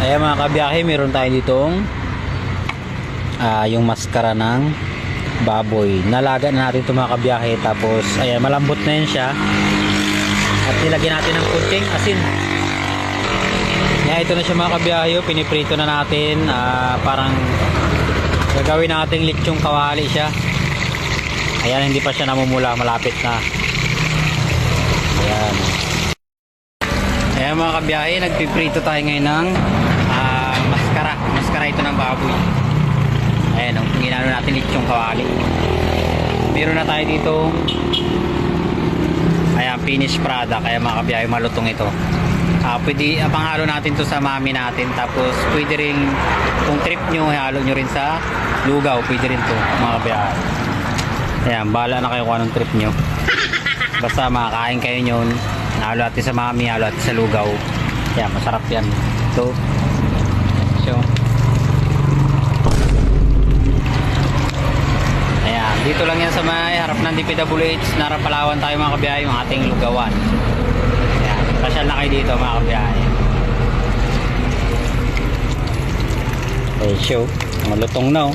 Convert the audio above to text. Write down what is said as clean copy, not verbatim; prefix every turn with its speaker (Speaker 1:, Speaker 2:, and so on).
Speaker 1: Ayan mga kabiyahe, meron tayo ditong yung maskara ng baboy. Nalaga na natin ito mga kabiyahe. Tapos ayan, malambot na yun siya. At nilagyan natin ng kunting asin. Ayan, ito na siya mga kabiyahe. Piniprito na natin. Parang gagawin natin lechong kawali siya. Ayan, hindi pa siya namumula. Malapit na. Ayan. Ayan mga kabiyahe, nagpiprito tayo ngayon ng maskara ito ng baboy. Ayan, ginano natin lechong kawali. Meron na tayo dito ayan, finished product. Kaya mga kabiyahe, malutong ito. Pwede panghalo natin to sa mami natin. Tapos pwede rin kung trip nyo, halo nyo rin sa lugaw. Pwede rin to mga kabiyahe. Ayan, bahala na kayo kung anong trip nyo. Basta makakain kayo nyon. Halo natin sa mami, halo natin sa lugaw. Ayan, masarap yan. So ayan, dito lang yan sa may harap ng DPWH, Nara, Palawan tayo mga kabiyahe, yung ating lugawan. Ayan, pasyal na kayo dito mga kabiyahe. Okay, show malutong na oh.